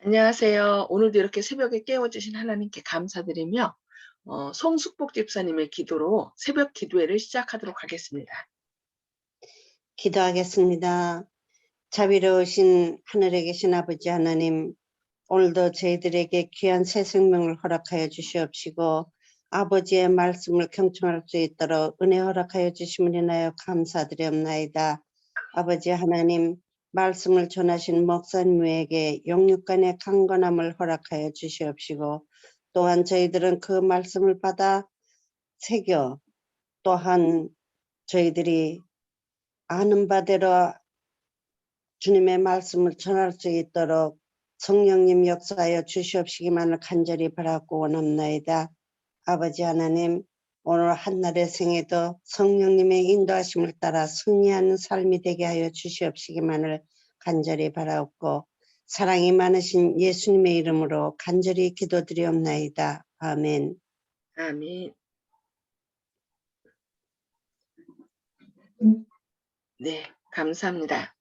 안녕하세요. 오늘도 이렇게 새벽에 깨워주신 하나님께 감사드리며 송숙복 집사님의 기도로 새벽 기도회를 시작하도록 하겠습니다. 기도하겠습니다. 자비로우신 하늘에 계신 아버지 하나님, 오늘도 저희들에게 귀한 새 생명을 허락하여 주시옵시고 아버지의 말씀을 경청할 수 있도록 은혜 허락하여 주심을 인하여 감사드리옵나이다. 아버지 하나님, 말씀을 전하신 목사님에게 영육간의 강건함을 허락하여 주시옵시고 또한 저희들은 그 말씀을 받아 새겨 또한 저희들이 아는 바대로 주님의 말씀을 전할 수 있도록 성령님 역사하여 주시옵시기만을 간절히 바라고 원합나이다. 아버지 하나님, 오늘 한날의 생에도 성령님의 인도하심을 따라 승리하는 삶이 되게 하여 주시옵시기만을 간절히 바라옵고 사랑이 많으신 예수님의 이름으로 간절히 기도드리옵나이다. 아멘. 아멘. 네, 감사합니다.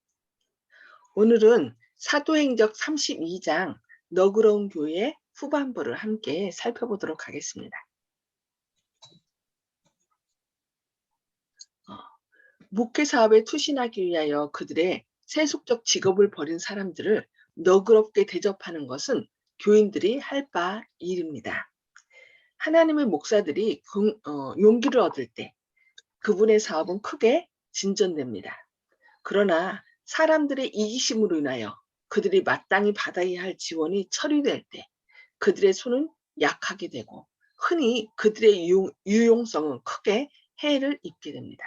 오늘은 사도행적 32장 너그러운 교회 후반부를 함께 살펴보도록 하겠습니다. 목회 사업에 투신하기 위하여 그들의 세속적 직업을 버린 사람들을 너그럽게 대접하는 것은 교인들이 할 바 일입니다. 하나님의 목사들이 용기를 얻을 때 그분의 사업은 크게 진전됩니다. 그러나 사람들의 이기심으로 인하여 그들이 마땅히 받아야 할 지원이 처리될 때 그들의 손은 약하게 되고 흔히 그들의 유용성은 크게 해를 입게 됩니다.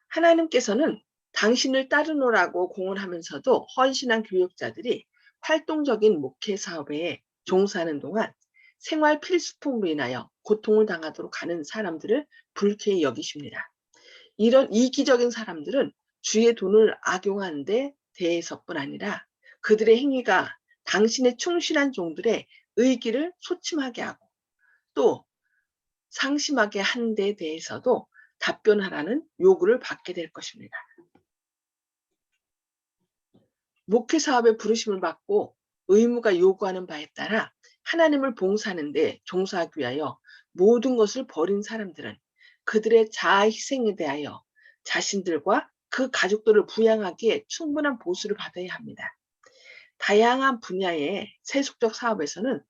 하나님께서는 당신을 따르노라고 공언하면서도 헌신한 교역자들이 활동적인 목회 사업에 종사하는 동안 생활 필수품으로 인하여 고통을 당하도록 하는 사람들을 불쾌히 여기십니다. 이런 이기적인 사람들은 주의 돈을 악용하는 데 대해서뿐 아니라 그들의 행위가 당신의 충실한 종들의 의기를 소침하게 하고 또 상심하게 한 데 대해서도 답변하라는 요구를 받게 될 것입니다. 목회 사업에 부르심을 받고 의무가 요구하는 바에 따라 하나님을 봉사하는 데 종사하기 위하여 모든 것을 버린 사람들은 그들의 자아 희생에 대하여 자신들과 그 가족들을 부양하기에 충분한 보수를 받아야 합니다. 다양한 분야의 세속적 사업에서는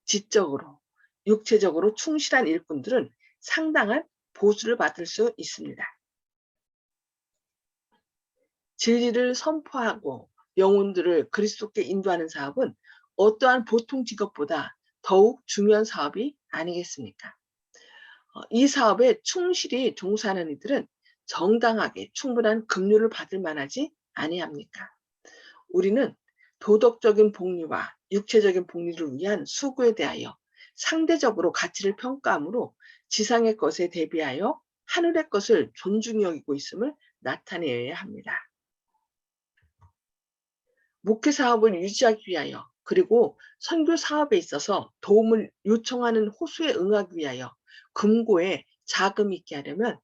지적으로, 육체적으로 충실한 일꾼들은 상당한 보수를 받을 수 있습니다. 진리를 선포하고 영혼들을 그리스도께 인도하는 사업은 어떠한 보통 직업보다 더욱 중요한 사업이 아니겠습니까? 이 사업에 충실히 종사하는 이들은 정당하게 충분한 급료를 받을 만하지 아니합니까? 우리는 도덕적인 복리와 육체적인 복리를 위한 수고에 대하여 상대적으로 가치를 평가하므로 지상의 것에 대비하여 하늘의 것을 존중히 여기고 있음을 나타내야 합니다. 목회 사업을 유지하기 위하여 그리고 선교 사업에 있어서 도움을 요청하는 호소에 응하기 위하여 금고에 자금이 있게 하려면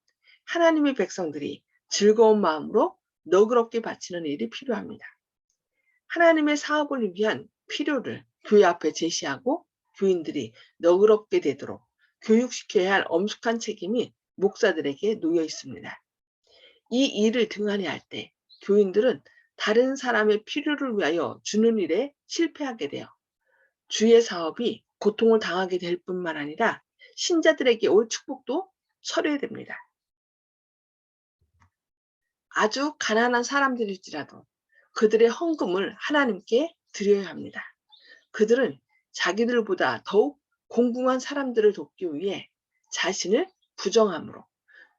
하나님의 백성들이 즐거운 마음으로 너그럽게 바치는 일이 필요합니다. 하나님의 사업을 위한 필요를 교회 앞에 제시하고 교인들이 너그럽게 되도록 교육시켜야 할 엄숙한 책임이 목사들에게 놓여 있습니다. 이 일을 등한히 할 때 교인들은 다른 사람의 필요를 위하여 주는 일에 실패하게 되어 주의 사업이 고통을 당하게 될 뿐만 아니라 신자들에게 올 축복도 철회됩니다. 아주 가난한 사람들일지라도 그들의 헌금을 하나님께 드려야 합니다. 그들은 자기들보다 더욱 공공한 사람들을 돕기 위해 자신을 부정함으로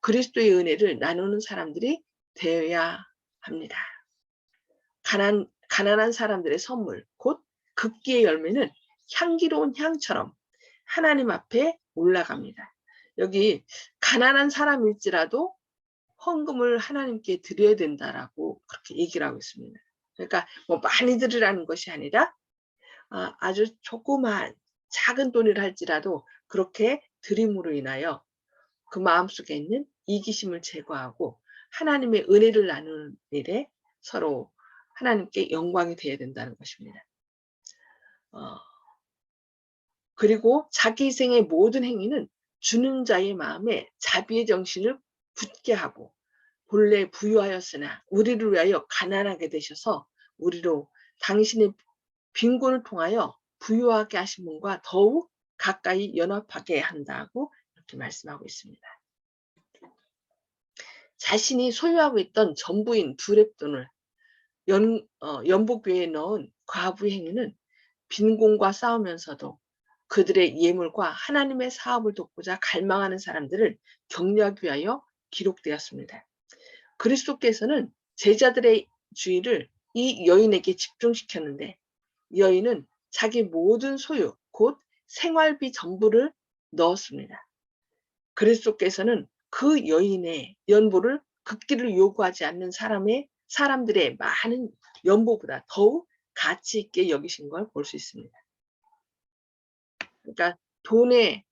그리스도의 은혜를 나누는 사람들이 되어야 합니다. 가난한 사람들의 선물, 곧 급기의 열매는 향기로운 향처럼 하나님 앞에 올라갑니다. 여기 가난한 사람일지라도 헌금을 하나님께 드려야 된다라고 그렇게 얘기를 하고 있습니다. 그러니까 뭐 많이 드리라는 것이 아니라 아주 조그만 작은 돈이라 할지라도 그렇게 드림으로 인하여 그 마음속에 있는 이기심을 제거하고 하나님의 은혜를 나누는 일에 서로 하나님께 영광이 되어야 된다는 것입니다. 그리고 자기 희생의 모든 행위는 주는 자의 마음에 자비의 정신을 굳게 하고 본래 부유하였으나 우리를 위하여 가난하게 되셔서 우리로 당신의 빈곤을 통하여 부유하게 하신 분과 더욱 가까이 연합하게 한다고 이렇게 말씀하고 있습니다. 자신이 소유하고 있던 전부인 두 랩돈을 연복교회에 넣은 과부의 행위는 빈곤과 싸우면서도 그들의 예물과 하나님의 사업을 돕고자 갈망하는 사람들을 격려하기 위하여 기록되었습니다. 그리스도께서는 제자들의 주의를 이 여인에게 집중시켰는데 여인은 자기 모든 소유, 곧 생활비 전부를 넣었습니다. 그리스도께서는 그 여인의 연보를 긋기를 요구하지 않는 사람들의 많은 연보보다 더욱 가치 있게 여기신 걸 볼 수 있습니다. 그러니까 돈에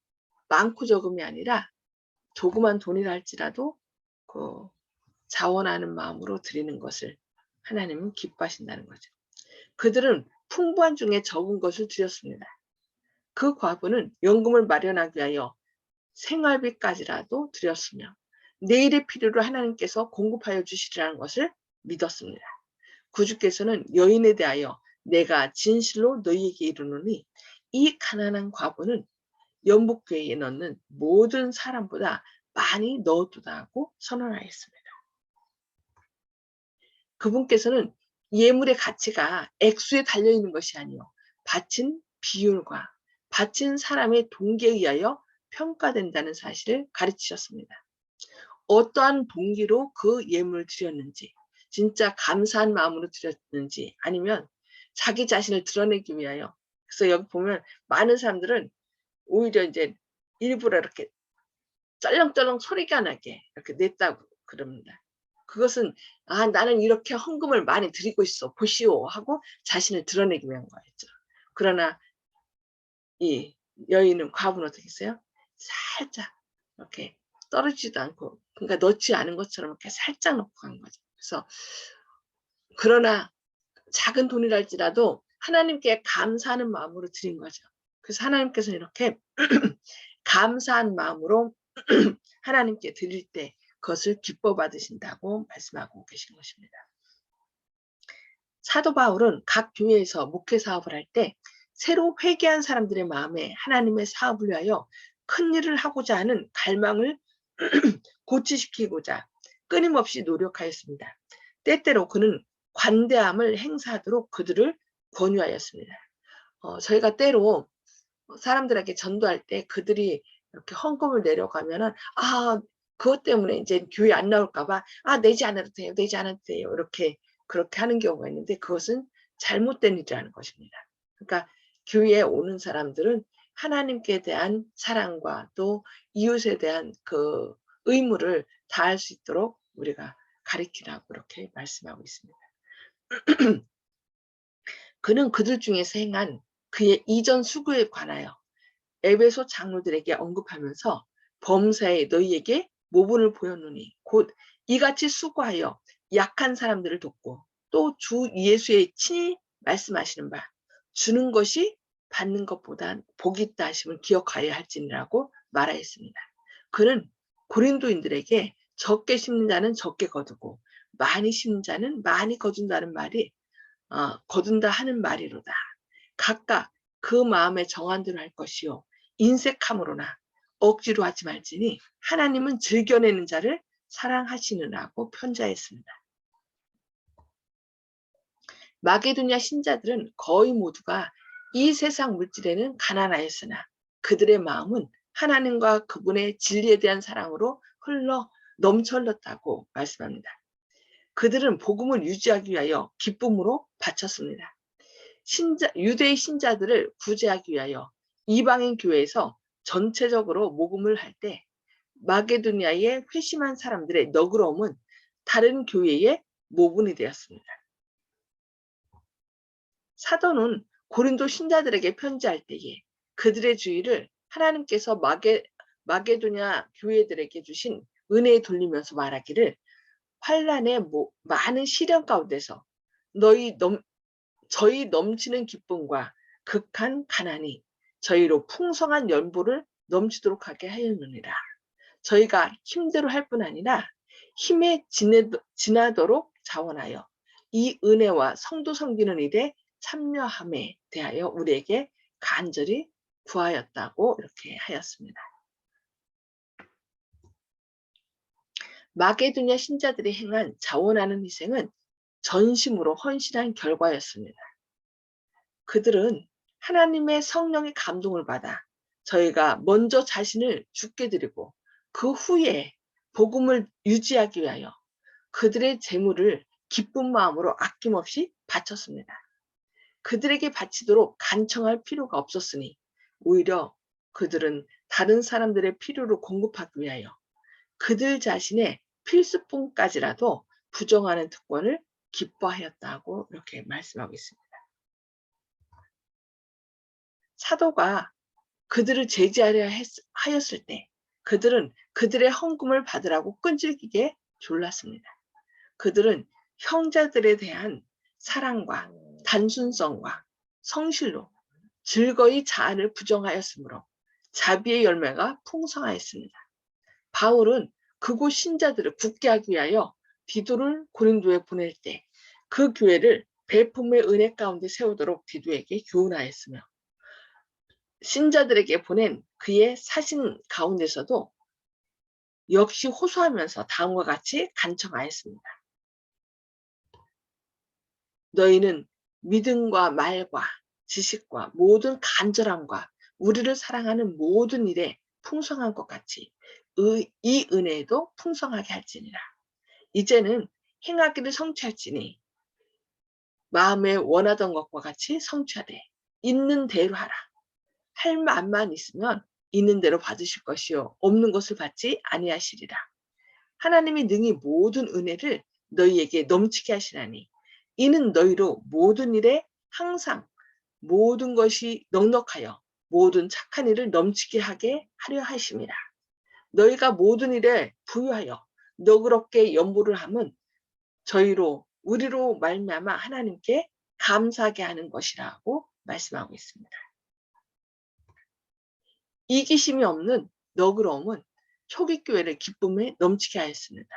많고 적음이 아니라 조그만 돈이라 할지라도 그 자원하는 마음으로 드리는 것을 하나님은 기뻐하신다는 거죠. 그들은 풍부한 중에 적은 것을 드렸습니다. 그 과부는 연금을 마련하기 위하여 생활비까지라도 드렸으며 내일의 필요를 하나님께서 공급하여 주시리라는 것을 믿었습니다. 구주께서는 여인에 대하여 내가 진실로 너희에게 이르노니 이 가난한 과부는 연복교회에 넣는 모든 사람보다 많이 넣었도다 하고 선언하였습니다. 그분께서는 예물의 가치가 액수에 달려있는 것이 아니요 바친 비율과 바친 사람의 동기에 의하여 평가된다는 사실을 가르치셨습니다. 어떠한 동기로 그 예물을 드렸는지, 진짜 감사한 마음으로 드렸는지, 아니면 자기 자신을 드러내기 위하여. 그래서 여기 보면 많은 사람들은 오히려 이제 일부러 이렇게 쩔렁쩔렁 소리가 나게 이렇게 냈다고 그럽니다. 그것은 나는 이렇게 헌금을 많이 드리고 있어 보시오 하고 자신을 드러내기 위한 거였죠. 그러나 이 여인은 과부는 어떻게 했어요? 살짝 이렇게 떨어지지도 않고 그러니까 넣지 않은 것처럼 이렇게 살짝 넣고 간 거죠. 그래서 그러나 작은 돈이랄지라도 하나님께 감사하는 마음으로 드린 거죠. 그래서 하나님께서 이렇게 감사한 마음으로 하나님께 드릴 때 그것을 기뻐 받으신다고 말씀하고 계신 것입니다. 사도 바울은 각 교회에서 목회 사업을 할 때 새로 회개한 사람들의 마음에 하나님의 사업을 위하여 큰 일을 하고자 하는 갈망을 고취시키고자 끊임없이 노력하였습니다. 때때로 그는 관대함을 행사하도록 그들을 권유하였습니다. 저희가 때로 사람들에게 전도할 때 그들이 이렇게 헌금을 내려가면은 그것 때문에 이제 교회 안 나올까봐 내지 않아도 돼요, 내지 않아도 돼요 이렇게 그렇게 하는 경우가 있는데 그것은 잘못된 일이라는 것입니다. 그러니까 교회에 오는 사람들은 하나님께 대한 사랑과 또 이웃에 대한 그 의무를 다할 수 있도록 우리가 가르치라고 이렇게 말씀하고 있습니다. 그는 그들 중에서 행한 그의 이전 수고에 관하여 에베소 장로들에게 언급하면서 범사에 너희에게 모분을 보였노니 곧 이같이 수고하여 약한 사람들을 돕고 또 주 예수의 친히 말씀하시는 바 주는 것이 받는 것보다 복이 있다 하심을 기억하여야 할지니라고 말하였습니다. 그는 고린도인들에게 적게 심는 자는 적게 거두고 많이 심는 자는 많이 거둔다는 말이 거둔다 하는 말이로다. 각각 그 마음의 정한대로 할 것이요 인색함으로나 억지로 하지 말지니 하나님은 즐겨내는 자를 사랑하시느라고 편지하였습니다. 마게도냐 신자들은 거의 모두가 이 세상 물질에는 가난하였으나 그들의 마음은 하나님과 그분의 진리에 대한 사랑으로 넘쳐 흘렀다고 말씀합니다. 그들은 복음을 유지하기 위하여 기쁨으로 바쳤습니다. 유대의 신자들을 구제하기 위하여 이방인 교회에서 전체적으로 모금을 할 때 마게도니아의 회심한 사람들의 너그러움은 다른 교회의 모분이 되었습니다. 사도는 고린도 신자들에게 편지할 때에 그들의 주의를 하나님께서 마게도냐 교회들에게 주신 은혜에 돌리면서 말하기를 환난의 많은 시련 가운데서 저희 넘치는 기쁨과 극한 가난이 저희로 풍성한 연보를 넘치도록 하게 하였느니라. 저희가 힘대로 할 뿐 아니라 힘에 지나도록 자원하여 이 은혜와 성도 섬기는 일에 참여함에 대하여 우리에게 간절히 구하였다고 이렇게 하였습니다. 마게도냐 신자들이 행한 자원하는 희생은 전심으로 헌신한 결과였습니다. 그들은 하나님의 성령의 감동을 받아 저희가 먼저 자신을 죽게 드리고 그 후에 복음을 유지하기 위하여 그들의 재물을 기쁜 마음으로 아낌없이 바쳤습니다. 그들에게 바치도록 간청할 필요가 없었으니 오히려 그들은 다른 사람들의 필요를 공급하기 위하여 그들 자신의 필수품까지라도 부정하는 특권을 기뻐하였다고 이렇게 말씀하고 있습니다. 사도가 그들을 제지하려 하였을 때 그들은 그들의 헌금을 받으라고 끈질기게 졸랐습니다. 그들은 형제들에 대한 사랑과 단순성과 성실로 즐거이 자아를 부정하였으므로 자비의 열매가 풍성하였습니다. 바울은 그곳 신자들을 굳게 하기 위하여 디도를 고린도에 보낼 때 그 교회를 베품의 은혜 가운데 세우도록 디도에게 교훈하였으며 신자들에게 보낸 그의 사신 가운데서도 역시 호소하면서 다음과 같이 간청하였습니다. 너희는 믿음과 말과 지식과 모든 간절함과 우리를 사랑하는 모든 일에 풍성한 것 같이 이 은혜에도 풍성하게 할지니라. 이제는 행하기를 성취할지니 마음에 원하던 것과 같이 성취하되 있는 대로 하라. 할 만만 있으면 있는 대로 받으실 것이요 없는 것을 받지 아니하시리라. 하나님이 능히 모든 은혜를 너희에게 넘치게 하시나니 이는 너희로 모든 일에 항상 모든 것이 넉넉하여 모든 착한 일을 넘치게 하게 하려 하심이라. 너희가 모든 일에 부유하여 너그럽게 연보를 함은 우리로 말미암아 하나님께 감사하게 하는 것이라고 말씀하고 있습니다. 이기심이 없는 너그러움은 초기교회를 기쁨에 넘치게 하였습니다.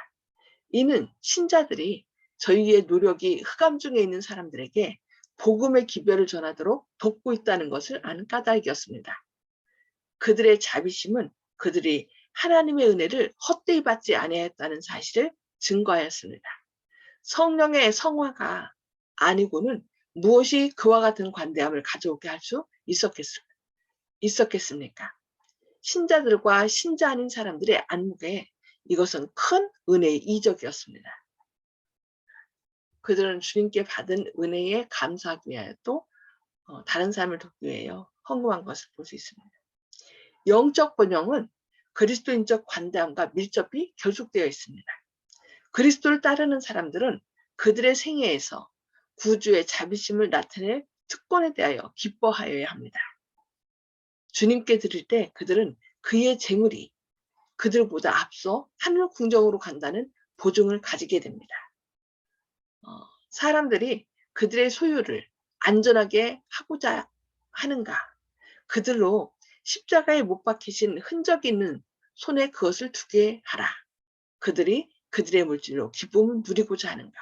이는 신자들이 저희의 노력이 흑암 중에 있는 사람들에게 복음의 기별을 전하도록 돕고 있다는 것을 아는 까닭이었습니다. 그들의 자비심은 그들이 하나님의 은혜를 헛되이 받지 아니하였다는 사실을 증거하였습니다. 성령의 성화가 아니고는 무엇이 그와 같은 관대함을 가져오게 할 수 있었겠습니까? 신자들과 신자 아닌 사람들의 안목에 이것은 큰 은혜의 이적이었습니다. 그들은 주님께 받은 은혜에 감사하기 위하여 또 다른 사람을 돕기 위하여 헌금한 것을 볼 수 있습니다. 영적 번영은 그리스도인적 관대함과 밀접히 결속되어 있습니다. 그리스도를 따르는 사람들은 그들의 생애에서 구주의 자비심을 나타낼 특권에 대하여 기뻐하여야 합니다. 주님께 드릴 때 그들은 그의 재물이 그들보다 앞서 하늘 궁정으로 간다는 보증을 가지게 됩니다. 사람들이 그들의 소유를 안전하게 하고자 하는가? 그들로 십자가에 못 박히신 흔적이 있는 손에 그것을 두게 하라. 그들이 그들의 물질로 기쁨을 누리고자 하는가?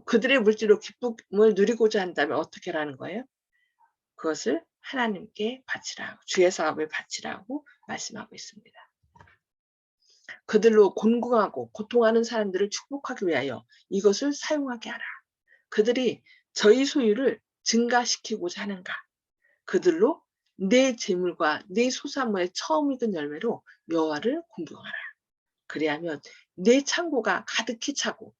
그들의 물질로 기쁨을 누리고자 한다면 어떻게 하라는 거예요? 그것을 하나님께 바치라고, 주의 사업을 바치라고 말씀하고 있습니다. 그들로 곤궁하고 고통하는 사람들을 축복하기 위하여 이것을 사용하게 하라. 그들이 저희 소유를 증가시키고자 하는가? 그들로 내 재물과 내 소산물의 처음 익은 열매로 여호와를 공경하라. 그리하면 내 창고가 가득히 차고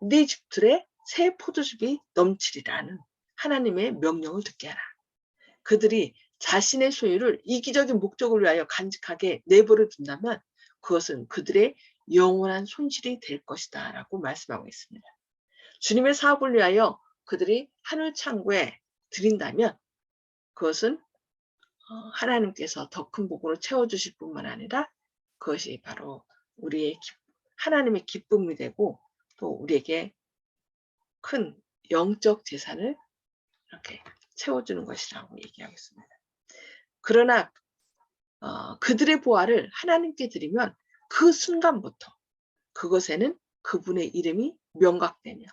내 집들에 새 포도즙이 넘치리라는 하나님의 명령을 듣게 하라. 그들이 자신의 소유를 이기적인 목적을 위하여 간직하게 내버려 둔다면 그것은 그들의 영원한 손실이 될 것이다 라고 말씀하고 있습니다. 주님의 사업을 위하여 그들이 하늘 창고에 드린다면 그것은 하나님께서 더 큰 복으로 채워주실 뿐만 아니라 그것이 바로 하나님의 기쁨이 되고 또 우리에게 큰 영적 재산을 이렇게 채워주는 것이라고 얘기하겠습니다. 그러나 그들의 보화를 하나님께 드리면 그 순간부터 그것에는 그분의 이름이 명각되며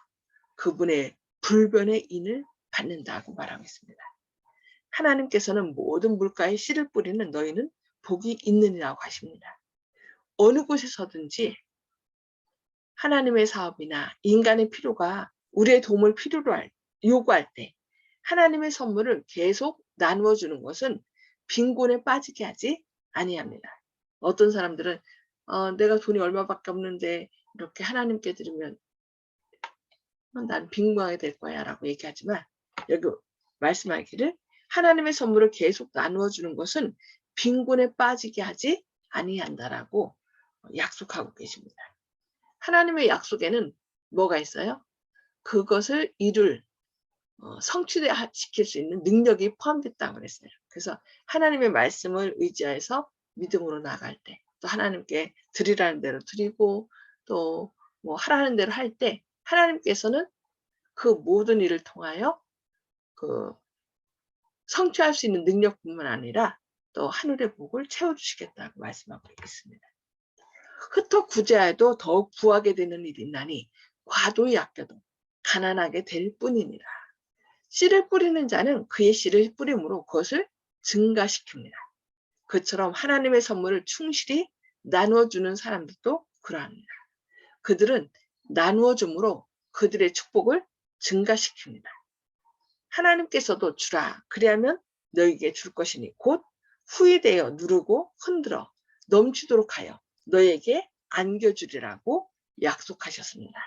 그분의 불변의 인을 받는다고 말하고 있습니다. 하나님께서는 모든 물가에 씨를 뿌리는 너희는 복이 있느니라고 하십니다. 어느 곳에서든지 하나님의 사업이나 인간의 필요가 우리의 도움을 요구할 때 하나님의 선물을 계속 나누어 주는 것은 빈곤에 빠지게 하지 아니합니다. 어떤 사람들은 내가 돈이 얼마밖에 없는데 이렇게 하나님께 드리면 난 빈곤하게 될 거야 라고 얘기하지만 여기 말씀하기를 하나님의 선물을 계속 나누어 주는 것은 빈곤에 빠지게 하지 아니한다라고 약속하고 계십니다. 하나님의 약속에는 뭐가 있어요? 그것을 성취시킬 수 있는 능력이 포함됐다고 그랬어요. 그래서 하나님의 말씀을 의지해서 믿음으로 나갈 때, 또 하나님께 드리라는 대로 드리고, 또 뭐 하라는 대로 할 때, 하나님께서는 그 모든 일을 통하여 그 성취할 수 있는 능력뿐만 아니라 또 하늘의 복을 채워주시겠다고 말씀하고 있습니다. 흩어 구제하여도 더욱 부하게 되는 일이 있나니 과도히 아껴도 가난하게 될 뿐이니라. 씨를 뿌리는 자는 그의 씨를 뿌림으로 그것을 증가시킵니다. 그처럼 하나님의 선물을 충실히 나누어주는 사람들도 그러합니다. 그들은 나누어줌으로 그들의 축복을 증가시킵니다. 하나님께서도 주라 그리하면 너희에게 줄 것이니 곧 후히되어 누르고 흔들어 넘치도록 하여 너희에게 안겨주리라고 약속하셨습니다.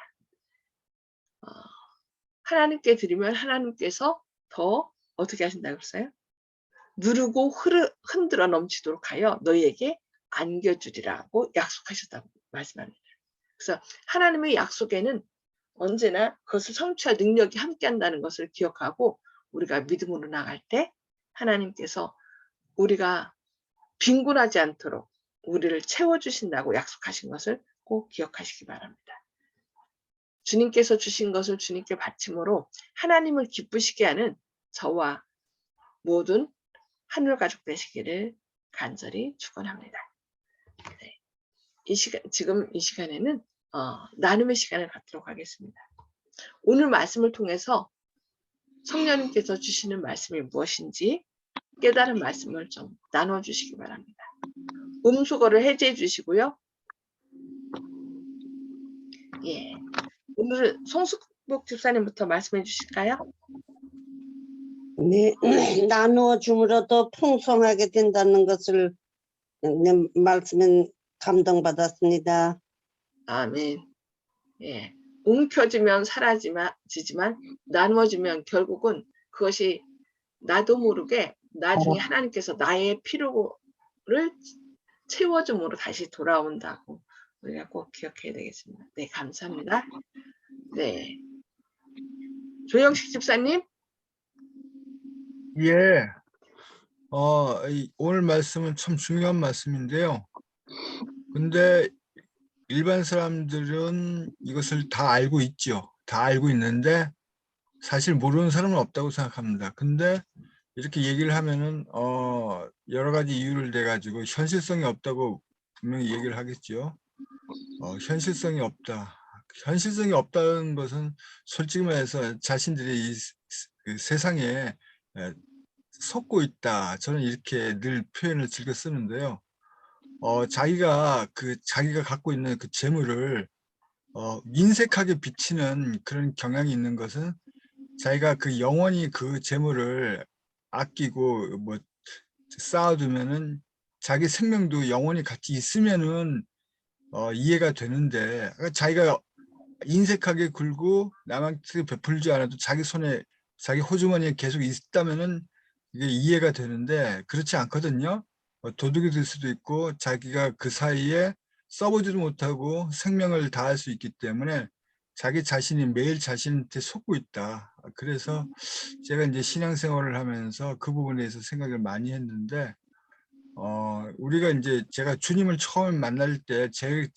하나님께 드리면 하나님께서 더 어떻게 하신다고 했어요? 누르고 흔들어 넘치도록 하여 너희에게 안겨주리라고 약속하셨다고 말씀합니다. 그래서 하나님의 약속에는 언제나 그것을 성취할 능력이 함께한다는 것을 기억하고 우리가 믿음으로 나갈 때 하나님께서 우리가 빈곤하지 않도록 우리를 채워주신다고 약속하신 것을 꼭 기억하시기 바랍니다. 주님께서 주신 것을 주님께 바침으로 하나님을 기쁘시게 하는 저와 모든 하늘 가족 되시기를 간절히 축원합니다. 네. 지금 이 시간에는 나눔의 시간을 갖도록 하겠습니다. 오늘 말씀을 통해서 성령님께서 주시는 말씀이 무엇인지 깨달은 말씀을 좀 나눠주시기 바랍니다. 음수거를 해제해 주시고요. 예, 오늘은 송숙복 집사님부터 말씀해 주실까요? 네, 나누어 줌으로도 풍성하게 된다는 것을 말씀은 감동받았습니다. 아멘. 예, 움켜쥐면 사라지지만 나누어지면 결국은 그것이 나도 모르게 나중에 하나님께서 나의 필요를 채워줌으로 다시 돌아온다고 우리가 꼭 기억해야 되겠습니다. 네, 감사합니다. 네, 조영식 집사님. 예. 오늘 말씀은 참 중요한 말씀인데요. 근데 일반 사람들은 이것을 다 알고 있죠. 다 알고 있는데 사실 모르는 사람은 없다고 생각합니다. 근데 이렇게 얘기를 하면은 여러 가지 이유를 대 가지고 현실성이 없다고 분명히 얘기를 하겠죠. 현실성이 없다. 현실성이 없다는 것은 솔직히 말해서 자신들이 그 세상에 속고 있다. 저는 이렇게 늘 표현을 즐겨 쓰는데요. 자기가 갖고 있는 그 재물을 인색하게 비치는 그런 경향이 있는 것은 자기가 그 영원히 그 재물을 아끼고 뭐 쌓아두면은 자기 생명도 영원히 같이 있으면은 이해가 되는데 자기가 인색하게 굴고 남한테 베풀지 않아도 자기 손에 자기 호주머니에 계속 있다면은 이게 이해가 되는데 그렇지 않거든요. 도둑이 될 수도 있고 자기가 그 사이에 써보지도 못하고 생명을 다할 수 있기 때문에 자기 자신이 매일 자신한테 속고 있다. 그래서 제가 이제 신앙생활을 하면서 그 부분에 대해서 생각을 많이 했는데 우리가 이제 제가 주님을 처음 만날 때 제일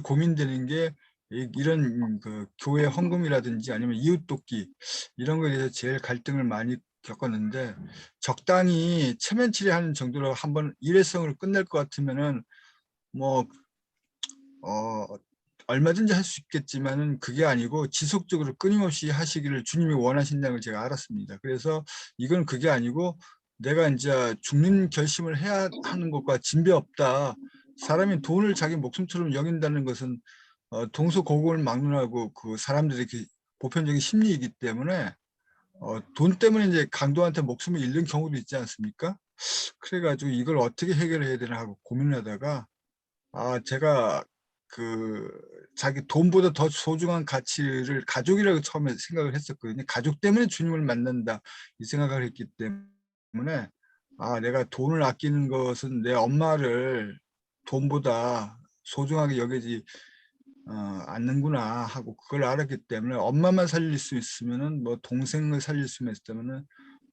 고민되는 게 이런 그 교회 헌금이라든지 아니면 이웃 돕기 이런 거에 대해서 제일 갈등을 많이 겪었는데, 적당히 체면치레하는 정도로 한번 일회성으로 끝낼 것 같으면은 뭐 얼마든지 할 수 있겠지만은 그게 아니고 지속적으로 끊임없이 하시기를 주님이 원하신다는 걸 제가 알았습니다. 그래서 이건 그게 아니고 내가 이제 죽는 결심을 해야 하는 것과 진배 없다. 사람이 돈을 자기 목숨처럼 여긴다는 것은 동서고금을 막론하고 그 사람들의 보편적인 심리이기 때문에 돈 때문에 이제 강도한테 목숨을 잃는 경우도 있지 않습니까? 그래가지고 이걸 어떻게 해결해야 되나 하고 고민하다가 제가 그 자기 돈보다 더 소중한 가치를 가족이라고 처음에 생각을 했었거든요. 가족 때문에 주님을 만난다 이 생각을 했기 때문에 내가 돈을 아끼는 것은 내 엄마를 돈보다 소중하게 여기지 않는구나 하고 그걸 알았기 때문에, 엄마만 살릴 수 있으면은 뭐 동생을 살릴 수 있다면은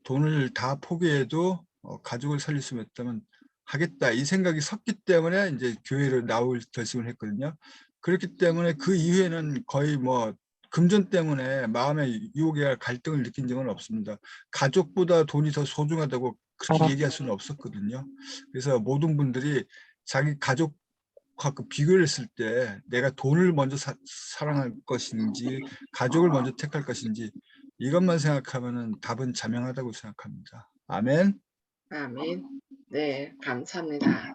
돈을 다 포기해도 가족을 살릴 수 있다면 하겠다 이 생각이 섰기 때문에 이제 교회로 나올 결심을 했거든요. 그렇기 때문에 그 이후에는 거의 뭐 금전 때문에 마음의 유혹에 갈등을 느낀 적은 없습니다. 가족보다 돈이 더 소중하다고 그렇게 얘기할 수는 없었거든요. 그래서 모든 분들이 자기 가족과 비교를 했을 때 내가 돈을 먼저 사랑할 것인지 가족을 먼저 택할 것인지 이것만 생각하면은 답은 자명하다고 생각합니다. 아멘. 아멘. 네, 감사합니다.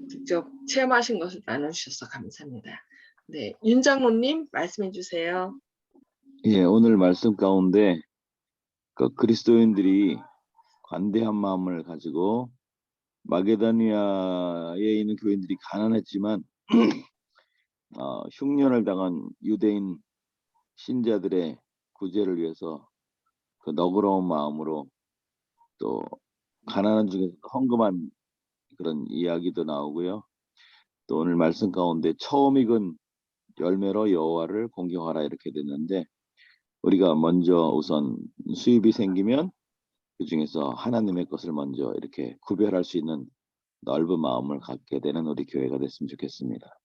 직접 체험하신 것을 나눠주셔서 감사합니다. 네, 윤 장로님 말씀해 주세요. 예, 오늘 말씀 가운데 그 그리스도인들이 관대한 마음을 가지고 마게도니아에 있는 교인들이 가난했지만 흉년을 당한 유대인 신자들의 구제를 위해서 그 너그러운 마음으로 또 가난한 중에서 헌금한 그런 이야기도 나오고요. 또 오늘 말씀 가운데 처음 익은 열매로 여호와를 공경하라 이렇게 됐는데, 우리가 먼저 우선 수입이 생기면 그 중에서 하나님의 것을 먼저 이렇게 구별할 수 있는 넓은 마음을 갖게 되는 우리 교회가 됐으면 좋겠습니다.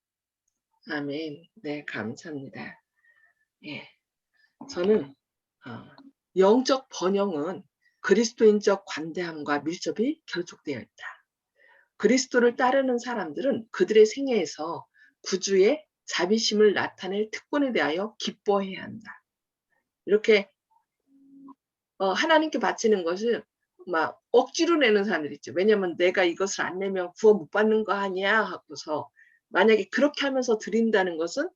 아멘. 네, 감사합니다. 예, 저는 영적 번영은 그리스도인적 관대함과 밀접이 결속되어 있다. 그리스도를 따르는 사람들은 그들의 생애에서 구주의 자비심을 나타낼 특권에 대하여 기뻐해야 한다. 이렇게 하나님께 바치는 것을 막 억지로 내는 사람들이 있죠. 왜냐하면 내가 이것을 안 내면 구원 못 받는 거 아니야 하고서, 만약에 그렇게 하면서 드린다는 것은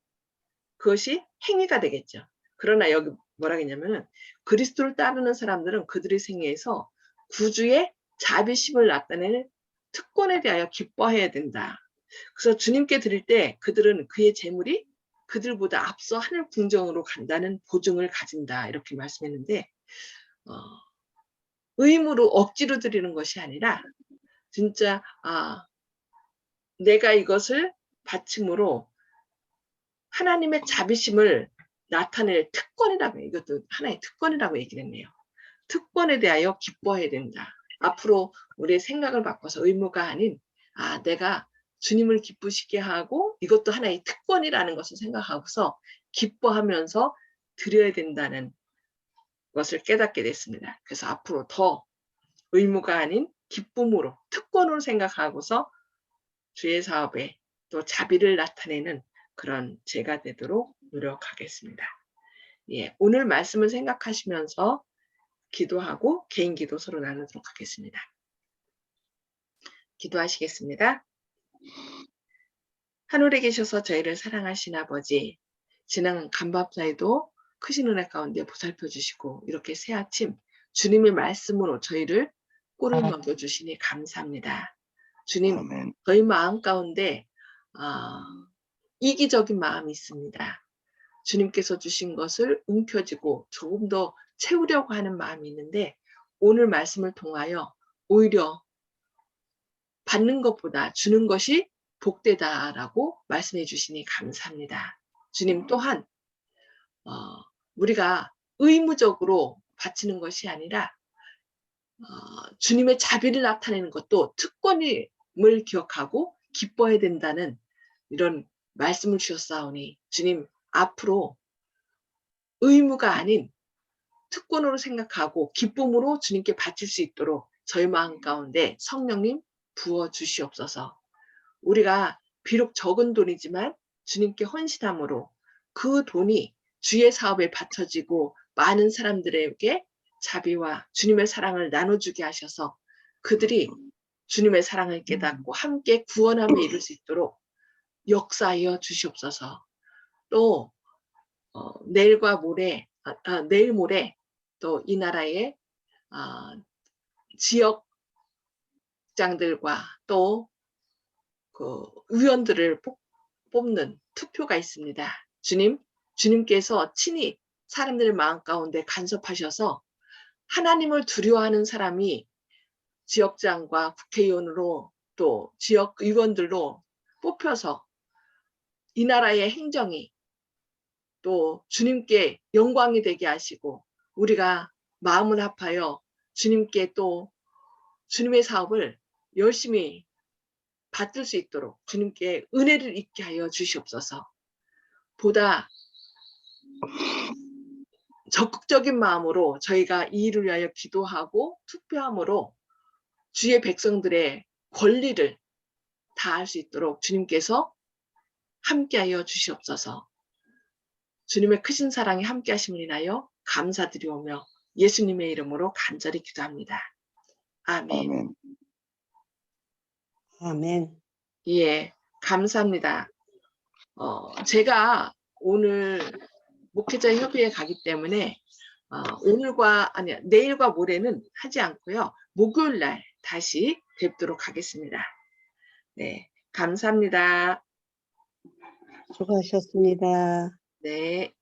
그것이 행위가 되겠죠. 그러나 여기 뭐라 했냐면은 그리스도를 따르는 사람들은 그들의 생애에서 구주의 자비심을 나타내는 특권에 대하여 기뻐해야 된다. 그래서 주님께 드릴 때 그들은 그의 재물이 그들보다 앞서 하늘 궁정으로 간다는 보증을 가진다. 이렇게 말씀했는데, 의무로 억지로 드리는 것이 아니라 진짜 내가 이것을 바침으로 하나님의 자비심을 나타낼 특권이라고, 이것도 하나의 특권이라고 얘기를 했네요. 특권에 대하여 기뻐해야 된다. 앞으로 우리의 생각을 바꿔서 의무가 아닌 내가 주님을 기쁘시게 하고 이것도 하나의 특권이라는 것을 생각하고서 기뻐하면서 드려야 된다는 것을 깨닫게 됐습니다. 그래서 앞으로 더 의무가 아닌 기쁨으로, 특권으로 생각하고서 주의 사업에 또 자비를 나타내는 그런 제가 되도록 노력하겠습니다. 예, 오늘 말씀을 생각하시면서 기도하고 개인 기도 서로 나누도록 하겠습니다. 기도하시겠습니다. 하늘에 계셔서 저희를 사랑하신 아버지, 지난 간밤사이도 크신 은혜 가운데 보살펴 주시고 이렇게 새 아침 주님의 말씀으로 저희를 꿀을 먹여주시니 감사합니다. 주님, 아멘. 저희 마음 가운데 이기적인 마음이 있습니다. 주님께서 주신 것을 움켜쥐고 조금 더 채우려고 하는 마음이 있는데, 오늘 말씀을 통하여 오히려 받는 것보다 주는 것이 복되다라고 말씀해 주시니 감사합니다. 주님, 또한 우리가 의무적으로 바치는 것이 아니라 주님의 자비를 나타내는 것도 특권임을 기억하고 기뻐해야 된다는 이런 말씀을 주셨사오니 주님 앞으로 의무가 아닌 특권으로 생각하고 기쁨으로 주님께 바칠 수 있도록 저희 마음 가운데 성령님 부어 주시옵소서. 우리가 비록 적은 돈이지만 주님께 헌신함으로 그 돈이 주의 사업에 바쳐지고 많은 사람들에게 자비와 주님의 사랑을 나눠주게 하셔서 그들이 주님의 사랑을 깨닫고 함께 구원함에 이룰 수 있도록 역사하여 주시옵소서. 또 내일과 모레, 내일 모레 또 이 나라의 지역장들과 또 그 의원들을 뽑는 투표가 있습니다. 주님께서 친히 사람들의 마음 가운데 간섭하셔서 하나님을 두려워하는 사람이 지역장과 국회의원으로 또 지역 의원들로 뽑혀서 이 나라의 행정이 또 주님께 영광이 되게 하시고 우리가 마음을 합하여 주님께 또 주님의 사업을 열심히 받들 수 있도록 주님께 은혜를 입게 하여 주시옵소서. 보다 적극적인 마음으로 저희가 이 일을 위하여 기도하고 투표함으로 주의 백성들의 권리를 다할 수 있도록 주님께서 함께하여 주시옵소서. 주님의 크신 사랑에 함께하심을 인하여 감사드리오며 예수님의 이름으로 간절히 기도합니다. 아멘. 아멘. 아멘. 예, 감사합니다. 제가 오늘 목회자 협의회 가기 때문에 내일과 모레는 하지 않고요. 목요일 날 다시 뵙도록 하겠습니다. 네, 감사합니다. 수고하셨습니다. 네.